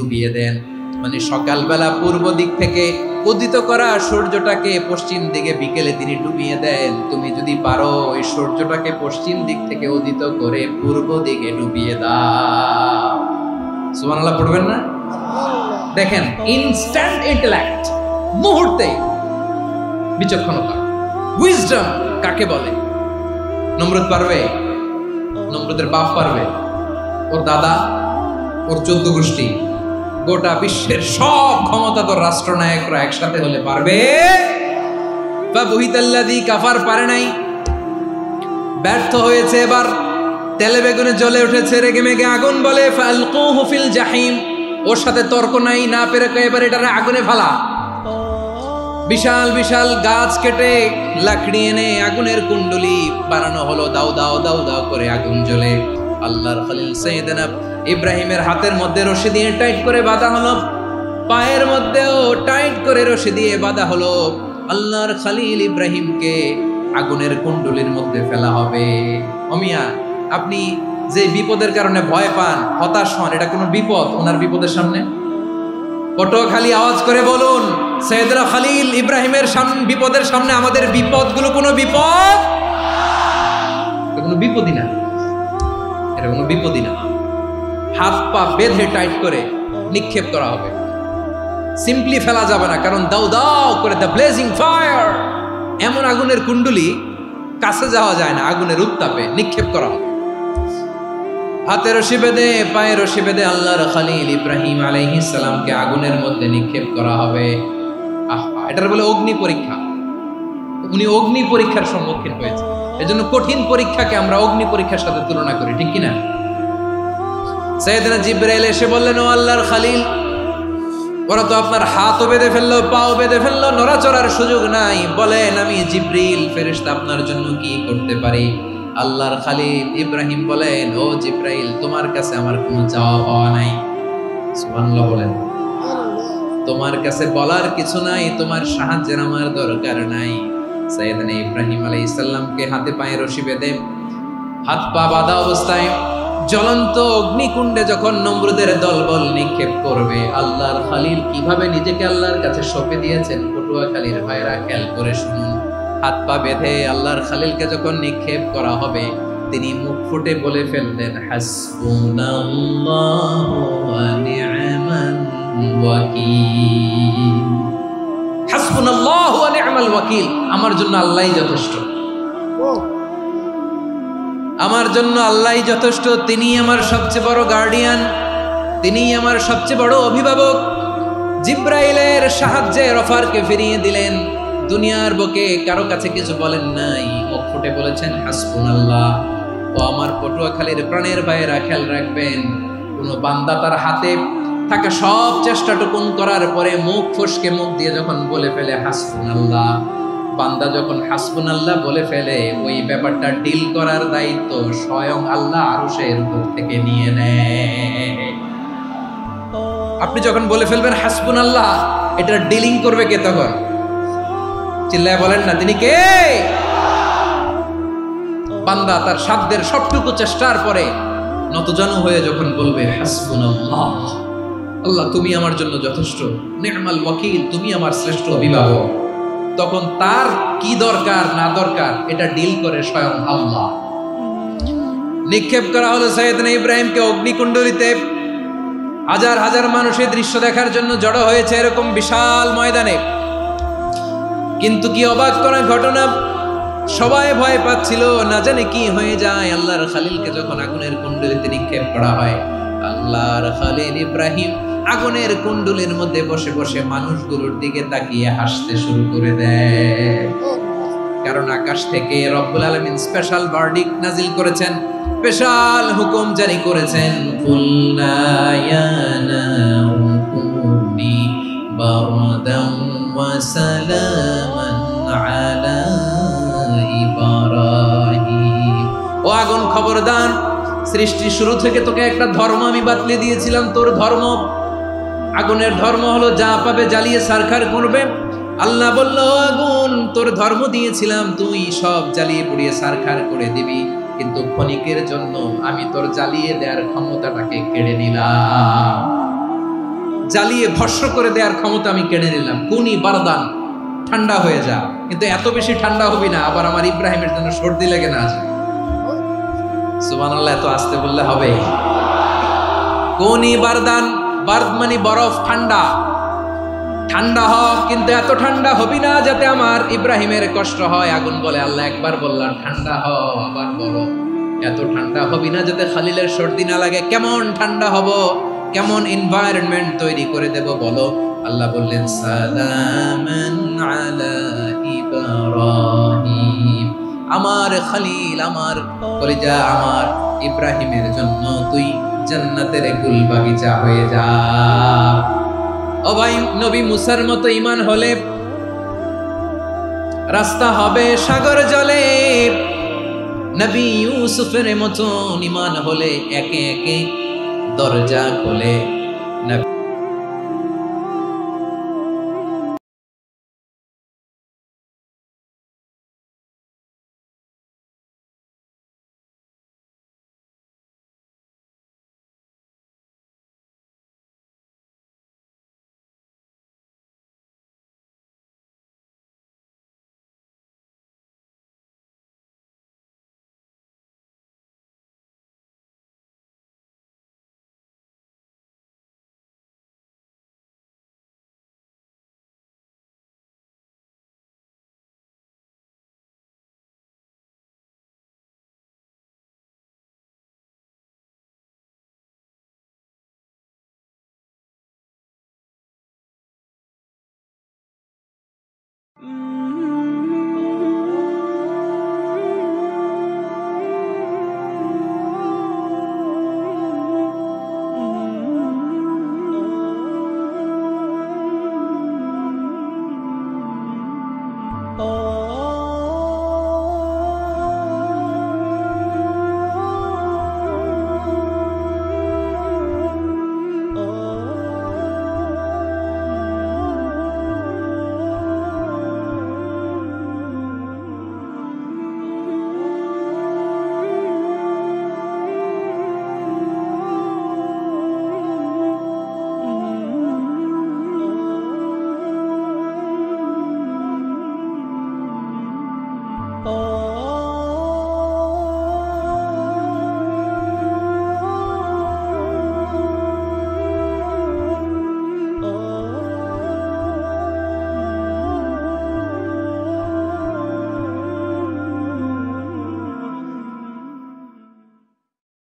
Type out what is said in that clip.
ডুবিয়ে দেন। মানে সকালবেলা পূর্ব দিক থেকে উদিত করা সূর্যটাকে পশ্চিম দিকে বিকেলে তিনি ডুবিয়ে দেন। তুমি যদি পারো এই সূর্যটাকে পশ্চিম দিক থেকে উদিত করে পূর্ব দিকে ডুবিয়ে দাও। সুবহানাল্লাহ পড়বেন না? দেখেন, ইনস্ট্যান্ট ইন্টেলেক্ট, মুহূর্তে বিচক্ষণতা, উইজডম কাকে বলে? নমরুদ পারবে? নমরুদের বাপ পারবে? ওর দাদা, ওর 14 গোষ্ঠী, গোটা বিশ্বের সব ক্ষমতাধর রাষ্ট্রনায়করা একসাথে হলে পারবে? ফাবুহিতাল্লাযী কাফার পারে নাই, ব্যর্থ হয়েছে। এবার তেলে বেগুনে জ্বলে উঠেছে, রেগে মেগে আগুন বলে ফালকুহু ফিল জাহিম। ওর সাথে তর্ক নাই, না পেরে এবার এটারে আগুনে ফেলা। বিশাল বিশাল গাছ কেটে লাকড়ি এনে আগুনের কুণ্ডলি বানানো হলো, দাও দাও দাও দাও করে আগুন জ্বলে। আল্লাহর খলিল সাইয়েদনা ইব্রাহিমের হাতের মধ্যে রশি দিয়ে টাইট করে বাঁধা হলো, পায়ের মধ্যেও টাইট করে রশি দিয়ে বাঁধা হলো। আল্লাহর খলিল ইব্রাহিমকে আগুনের কুণ্ডলির মধ্যে ফেলা হবে। অমিয়া, আপনি যে বিপদের কারণে ভয় পান, হতাশ হন, এটা কোনো বিপদ ওনার বিপদের সামনে? পটুয়াখালী আওয়াজ করে বলুন, সাইয়েদনা খলিল ইব্রাহিমের বিপদের সামনে আমাদের বিপদগুলো কোনো বিপদ? এটা কোনো বিপদই না, এটা কোনো বিপদই না। হাত পা বেঁধে টাইট করে নিক্ষেপ করা হবে, সিম্পলি ফেলা যাবে না, কারণ দাও দাও করে দ্য ব্লেজিং ফায়ার, এমন আগুনের কুণ্ডলি কাছে যাওয়া যায় না, আগুনের উত্তাপে নিক্ষেপ করা হবে। হাতে রশি বেঁধে পায়ে রশি বেঁধে আল্লাহর খলিল ইব্রাহিম আলাইহিস সালামকে আগুনের মধ্যে নিক্ষেপ করা হবে। এটার বলে অগ্নি পরীক্ষা। উনি অগ্নি পরীক্ষার সম্মুখীন হয়েছে, এজন্য কঠিন পরীক্ষাকে আমরা অগ্নি পরীক্ষার সাথে তুলনা করি, ঠিক কিনা? সাইয়েদনা জিবরাইল এসে বললেন, ও আল্লাহর খলিল, ওরা তো আপনার হাতও বেঁধে ফেললো, পাও বেঁধে ফেললো, নড়াচড়ার সুযোগ নাই, বলেন আমি জিবরিল ফেরেশতা আপনার জন্য কি করতে পারি? আল্লাহর খলিল ইব্রাহিম বলেন, ও জিবরাইল, তোমার কাছে আমার কোনো চাওয়া পাওয়া নাই। সুবহানাল্লাহ বলেন। তোমার কাছে বলার কিছু নাই, তোমার সাহায্যের আমার দরকার নাই। সাইয়েদনা ইব্রাহিম আলাইহিস সালামকে হাতে পায়ে রশি বেঁধে হাত পা বাঁধা অবস্থায় জ্বলন্ত অগ্নিকুণ্ডে যখন নমরুদের দলবল নিক্ষেপ করবে, আল্লাহর খলিল কিভাবে নিজেকে আল্লাহর কাছে সঁপে দিয়েছেন, পটুয়াখালীর ভাইরা খেয়াল করে শুনুন। হাত পা বেঁধে আল্লাহর খলিলকে যখন নিক্ষেপ করা হবে, তিনি মুখ ফুটে বলে ফেললেন, হাসবুনাল্লাহু ওয়া নি'মাল ওয়াকিল। হাসবুনাল্লাহু ওয়া নি'মাল ওয়াকিল, আমার জন্য আল্লাহই যথেষ্ট, আমার জন্য আল্লাহই যথেষ্ট। তিনি আমার সবচেয়ে বড় গার্ডিয়ান, তিনি আমার সবচেয়ে বড় অভিভাবক। জিবরাইলের সাহায্যে অফারকে ফিরিয়ে দিলেন, দুনিয়ার বুকে কারো কাছে কিছু বলেন নাই, মুখ ফুটে বলেছেন হাসবুনাল্লাহ। ও আমার পটুয়াখালীর প্রাণের ভাইয়েরা, খেয়াল রাখবেন, কোন বান্দা তার হাতে থাকা সব চেষ্টাটুকুন করার পরে মুখ ফসকে মুখ দিয়ে যখন বলে ফেলে হাসবুনাল্লাহ, বান্দা যখন হাসবুনাল্লাহ বলে ফেলে, ওই ব্যাপারটা ডিল করার দায়িত্ব স্বয়ং আল্লাহ আরশের উপর থেকে নিয়ে নেয়। আপনি যখন বলে ফেলবেন হাসবুনাল্লাহ, এটা ডিলিং করবে কে তখন? চিল্লায় বলেন না, তিনি কে? বান্দা তার সাধ্যের সবটুকু চেষ্টার পরে নতজানু হয়ে যখন বলবে হাসবুনাল্লাহ, আল্লাহ তুমি আমার জন্য যথেষ্ট, নি'মাল ওয়াকিল, তুমি আমার শ্রেষ্ঠ অভিভাবক, তখন তার কি দরকার না দরকার এটা ডিল করে স্বয়ং আল্লাহ। নিক্ষেপ করা হলো সাইয়েদনা ইব্রাহিমকে অগ্নিকুণ্ডলিতে। হাজার হাজার মানুষের দৃশ্য দেখার জন্য জড়ো হয়েছে এরকম বিশাল ময়দানে। কিন্তু কি অবাক করা ঘটনা, সবাই ভয় পাচ্ছিল, না জানে কি হয়ে যায়। আল্লাহর খলিলকে যখন আগুনের কুণ্ডলিতে নিক্ষেপ করা হয়, আল্লাহর খলিল ইব্রাহিম আগুনের কুণ্ডলীর মধ্যে বসে বসে মানুষগুলোর দিকে তাকিয়ে হাসতে শুরু করে দেয়। কারণ আকাশ থেকে রব্বুল আলামিন স্পেশাল ভার্ডিক্ট নাজিল করেছেন, স্পেশাল হুকুম জারি করেছেন, কুল্লা ইয়া নারু কুনি বারদান ওয়া সালামান আলা ইব্রাহিম। ও আগুন, খবরদার, সৃষ্টির শুরু থেকে তোকে একটা ধর্ম আমি বাতলে দিয়েছিলাম, তোর ধর্ম, আগুনের ধর্ম হলো যা পাবে জ্বালিয়ে সারখার করবে। আল্লাহ বলল, আগুন, তোর ধর্ম দিয়েছিলাম, তুই সব জ্বালিয়ে পুড়িয়ে সারখার করে দিবি, কিন্তু ক্ষণিকের জন্য আমি তোর জ্বালিয়ে দেওয়ার ক্ষমতাটাকে কেড়ে নিলাম। জ্বালিয়ে ভস্ম করে দেওয়ার ক্ষমতা আমি কেড়ে নিলাম। কুনি বারদান, ঠান্ডা হয়ে যা। কিন্তু এত বেশি ঠান্ডা হবি না আবার আমার ইব্রাহিমের জন্য সর্দি লেগে না আসে। সুবহানাল্লাহ, এত আস্তে বললে হবে? কুনি বারদান, বারদ মানে বরফ, ঠান্ডা। ঠান্ডা হ, কিন্তু এত ঠান্ডা হবি না যাতে আমার ইব্রাহিমের কষ্ট হয়। আগুন বলে, আল্লাহ একবার বললাম ঠান্ডা হ, আবার বলো এত ঠান্ডা হবি না যাতে খালিলের সর্দি না লাগে। কেমন ঠান্ডা হব, কেমন এনভায়রনমেন্ট তৈরি করে দেব বলো। আল্লাহ বললেন সালামান আলা ইব্রাহিম, আমার খলিল, আমার কলিজা, আমার ইব্রাহিমের জন্য তুই জান্নাতের কুল বাগিচা হয়ে যা। ও ভাই, নবী মুসার মতো ঈমান হলে রাস্তা হবে সাগর জলে, নবী ইউসুফের মতো ঈমান হলে একে একে দরজা খোলে।